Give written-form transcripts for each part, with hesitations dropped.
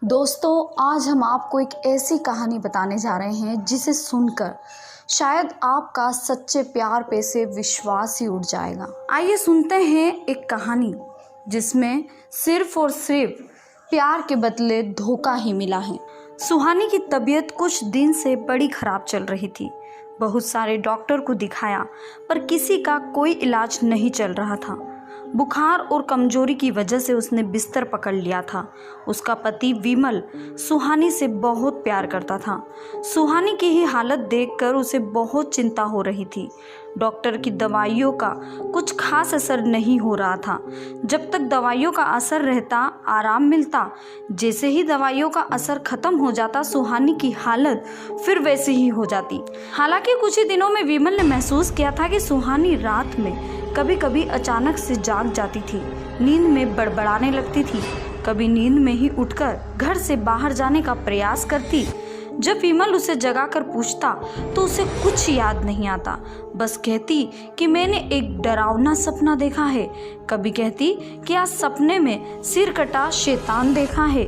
दोस्तों, आज हम आपको एक ऐसी कहानी बताने जा रहे हैं जिसे सुनकर शायद आपका सच्चे प्यार पे से विश्वास ही उठ जाएगा। आइए सुनते हैं एक कहानी जिसमें सिर्फ और सिर्फ प्यार के बदले धोखा ही मिला है। सुहानी की तबीयत कुछ दिन से बड़ी खराब चल रही थी। बहुत सारे डॉक्टर को दिखाया पर किसी का कोई इलाज नहीं चल रहा था। बुखार और कमजोरी की वजह से उसने बिस्तर पकड़ लिया था। उसका पति विमल सुहानी से बहुत प्यार करता था। सुहानी की ही हालत देखकर उसे बहुत चिंता हो रही थी। डॉक्टर की दवाइयों का कुछ खास असर नहीं हो रहा था। जब तक दवाइयों का असर रहता, आराम मिलता। जैसे ही दवाइयों का असर खत्म हो जाता, सुहानी की हालत फिर वैसी ही हो जाती। हालांकि कुछ ही दिनों में विमल ने महसूस किया था कि सुहानी रात में कभी कभी अचानक से जाग जाती थी, नींद में बड़बड़ाने लगती थी। कभी नींद में ही उठकर घर से बाहर जाने का प्रयास करती। जब विमल उसे जगाकर पूछता तो उसे कुछ याद नहीं आता। बस कहती कि मैंने एक डरावना सपना देखा है। कभी कहती कि आज सपने में सिर कटा शैतान देखा है।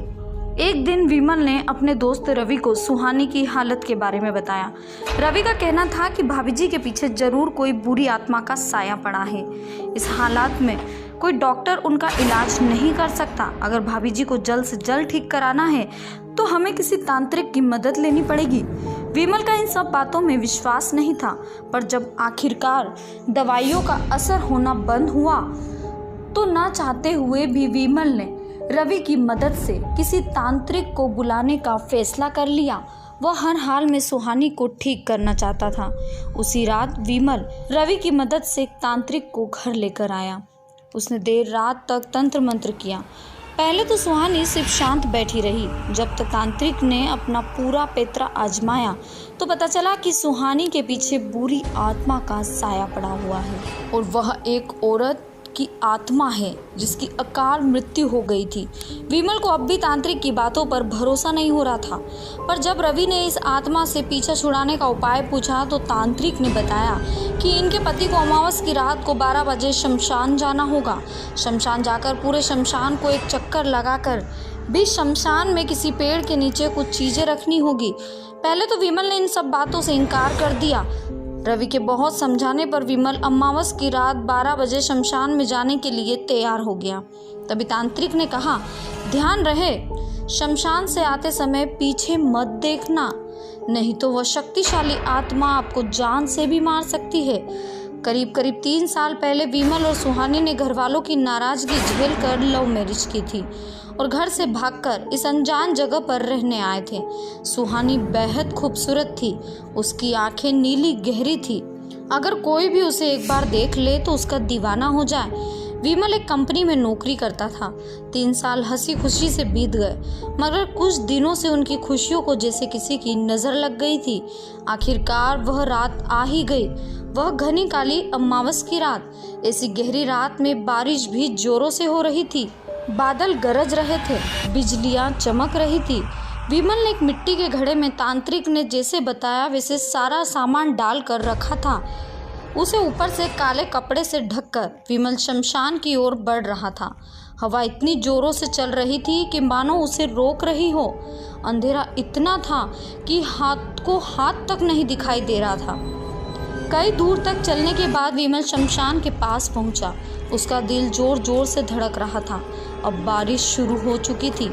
एक दिन विमल ने अपने दोस्त रवि को सुहानी की हालत के बारे में बताया। रवि का कहना था कि भाभी जी के पीछे जरूर कोई बुरी आत्मा का साया पड़ा है। इस हालात में कोई डॉक्टर उनका इलाज नहीं कर सकता। अगर भाभी जी को जल्द से जल्द ठीक कराना है तो हमें किसी तांत्रिक की मदद लेनी पड़ेगी। विमल का इन सब बातों में विश्वास नहीं था, पर जब आखिरकार दवाइयों का असर होना बंद हुआ तो ना चाहते हुए भी विमल ने रवि की मदद से किसी तांत्रिक को बुलाने का फैसला कर लिया। वह हर हाल में सुहानी को ठीक करना चाहता था। उसी रात विमल रवि की मदद से एक तांत्रिक को घर लेकर आया। उसने देर रात तक तंत्र मंत्र किया। पहले तो सुहानी सिर्फ शांत बैठी रही। जब तक तांत्रिक ने अपना पूरा पैतरा आजमाया तो पता चला कि सुहानी के पीछे बुरी आत्मा का साया पड़ा हुआ है और वह एक औरत की आत्मा है जिसकी अकाल मृत्यु हो गई थी। विमल को अब भी तांत्रिक की बातों पर भरोसा नहीं हो रहा था, पर जब रवि ने इस आत्मा से पीछा छुड़ाने का उपाय पूछा तो तांत्रिक ने बताया कि इनके पति को अमावस की रात को 12 बजे शमशान जाना होगा। शमशान जाकर पूरे शमशान को एक चक्कर लगाकर बीच शमशान में किसी पेड़ के नीचे कुछ चीजें रखनी होगी। पहले तो विमल ने इन सब बातों से इनकार कर दिया। रवि के बहुत समझाने पर विमल अमावस की रात 12 बजे शमशान में जाने के लिए तैयार हो गया। तभी तांत्रिक ने कहा, ध्यान रहे, शमशान से आते समय पीछे मत देखना, नहीं तो वह शक्तिशाली आत्मा आपको जान से भी मार सकती है। करीब 3 साल पहले विमल और सुहानी ने घरवालों की नाराजगी झेलकर लव मैरिज की थी और घर से भागकर इस अनजान जगह पर रहने आए थे। सुहानी बेहद खूबसूरत थी। उसकी आंखें नीली गहरी थी। अगर कोई भी उसे एक बार देख ले तो उसका दीवाना हो जाए। विमल एक कंपनी में नौकरी करता था। 3 साल हंसी खुशी से बीत गए, मगर कुछ दिनों से उनकी खुशियों को जैसे किसी की नजर लग गई थी। आखिरकार वह रात आ ही गई। वह घनी काली अमावस की रात। ऐसी गहरी रात में बारिश भी जोरों से हो रही थी। बादल गरज रहे थे, बिजलियां चमक रही थी। विमल ने एक मिट्टी के घड़े में तांत्रिक ने जैसे बताया वैसे सारा सामान डाल कर रखा था। उसे ऊपर से काले कपड़े से ढककर विमल शमशान की ओर बढ़ रहा था। हवा इतनी जोरों से चल रही थी कि मानो उसे रोक रही हो। अंधेरा इतना था कि हाथ तक नहीं दिखाई दे रहा था। कई दूर तक चलने के बाद विमल शमशान के पास पहुंचा। उसका दिल जोर जोर से धड़क रहा था। अब बारिश शुरू हो चुकी थी,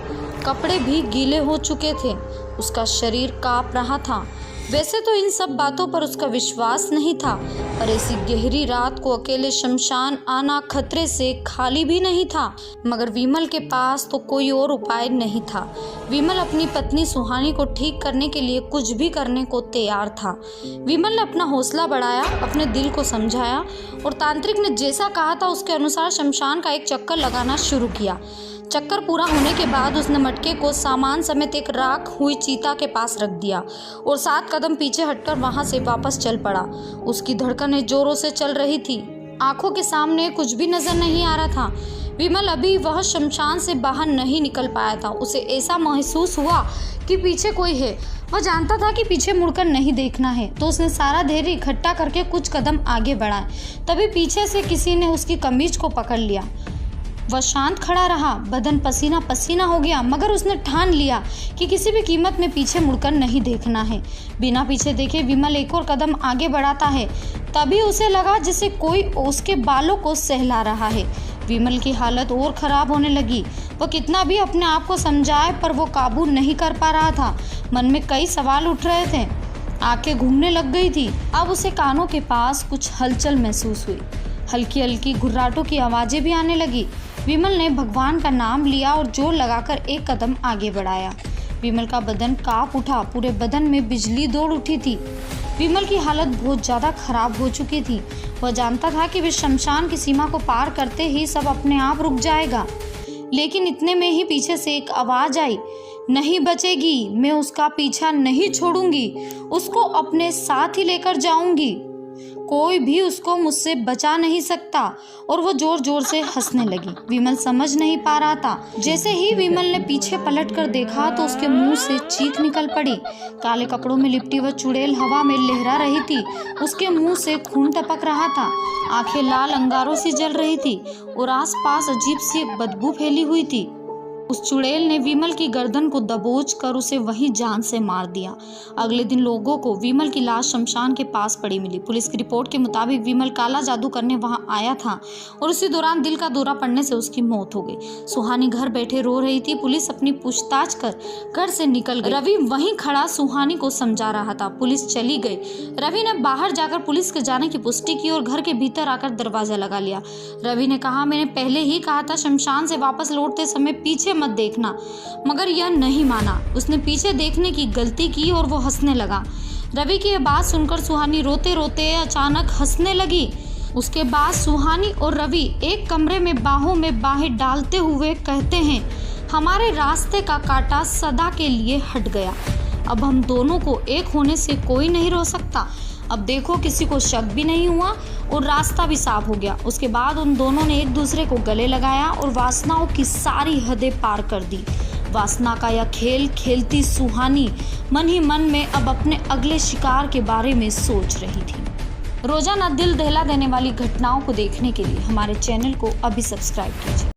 कपड़े भी गीले हो चुके थे, उसका शरीर कांप रहा था। वैसे तो इन सब बातों पर उसका विश्वास नहीं था, पर ऐसी गहरी रात को अकेले शमशान आना खतरे से खाली भी नहीं था। मगर विमल के पास तो कोई और उपाय नहीं था। विमल अपनी पत्नी सुहानी को ठीक करने के लिए कुछ भी करने को तैयार था। विमल ने अपना हौसला बढ़ाया, अपने दिल को समझाया और तांत्रिक ने जैसा कहा था उसके अनुसार शमशान का एक चक्कर लगाना शुरू किया। चक्कर पूरा होने के बाद उसने मटके को सामान समेत एक राख हुई चीता के पास रख दिया और 7 कदम पीछे हटकर वहां से वापस चल पड़ा। उसकी धड़कनें जोरों से चल रही थी। आंखों के सामने कुछ भी नजर नहीं आ रहा था। विमल अभी वह शमशान से बाहर नहीं निकल पाया था। उसे ऐसा महसूस हुआ कि पीछे कोई है। वह जानता था कि पीछे मुड़कर नहीं देखना है, तो उसने सारा धैर्य इकट्ठा करके कुछ कदम आगे बढ़ाए। तभी पीछे से किसी ने उसकी कमीज को पकड़ लिया। वह शांत खड़ा रहा, बदन पसीना पसीना हो गया, मगर उसने ठान लिया कि किसी भी कीमत में पीछे मुड़कर नहीं देखना है। बिना पीछे देखे विमल एक और कदम आगे बढ़ाता है। तभी उसे लगा जैसे कोई उसके बालों को सहला रहा है। विमल की हालत और ख़राब होने लगी। वह कितना भी अपने आप को समझाए पर वो काबू नहीं कर पा रहा था। मन में कई सवाल उठ रहे थे, आंखें घूमने लग गई थी। अब उसे कानों के पास कुछ हलचल महसूस हुई, हल्की हल्की घुर्राटों की आवाज़ें भी आने लगी। विमल ने भगवान का नाम लिया और जोर लगाकर एक कदम आगे बढ़ाया। विमल का बदन कांप उठा, पूरे बदन में बिजली दौड़ उठी थी। विमल की हालत बहुत ज़्यादा खराब हो चुकी थी। वह जानता था कि वे शमशान की सीमा को पार करते ही सब अपने आप रुक जाएगा, लेकिन इतने में ही पीछे से एक आवाज़ आई, नहीं बचेगी, मैं उसका पीछा नहीं छोड़ूंगी, उसको अपने साथ ही लेकर जाऊंगी, कोई भी उसको मुझसे बचा नहीं सकता। और वो जोर जोर से हंसने लगी। विमल समझ नहीं पा रहा था। जैसे ही विमल ने पीछे पलट कर देखा तो उसके मुंह से चीख निकल पड़ी। काले कपड़ों में लिपटी वह चुड़ैल हवा में लहरा रही थी। उसके मुंह से खून टपक रहा था, आंखें लाल अंगारों से जल रही थी और आसपास अजीब सी एक बदबू फैली हुई थी। उस चुड़ैल ने विमल की गर्दन को दबोच कर उसे वहीं जान से मार दिया। अगले दिन लोगों को विमल की लाश शमशान के पास पड़ी मिली। पुलिस की रिपोर्ट के मुताबिक विमल काला जादू करने वहां आया था और उसी दौरान दिल का दौरा पड़ने से उसकी मौत हो गई। सुहानी घर बैठे रो रही थी। पुलिस अपनी पूछताछ कर घर से निकल गई। रवि वहीं खड़ा सुहानी को समझा रहा था। पुलिस चली गई। रवि ने बाहर जाकर पुलिस के जाने की पुष्टि की और घर के भीतर आकर दरवाजा लगा लिया। रवि ने कहा, मैंने पहले ही कहा था शमशान से वापस लौटते समय पीछे मत देखना, मगर यह नहीं माना। उसने पीछे देखने की गलती की और वो हंसने लगा। रवि की यह बात सुनकर सुहानी रोते रोते अचानक हंसने लगी। उसके बाद सुहानी और रवि एक कमरे में बाहों में बाहें डालते हुए कहते हैं, हमारे रास्ते का कांटा सदा के लिए हट गया। अब हम दोनों को एक होने से कोई नहीं रोक सकता। अब देखो, किसी को शक भी नहीं हुआ और रास्ता भी साफ हो गया। उसके बाद उन दोनों ने एक दूसरे को गले लगाया और वासनाओं की सारी हदें पार कर दी। वासना का यह खेल खेलती सुहानी मन ही मन में अब अपने अगले शिकार के बारे में सोच रही थी। रोजाना दिल दहला देने वाली घटनाओं को देखने के लिए हमारे चैनल को अभी सब्सक्राइब कीजिए।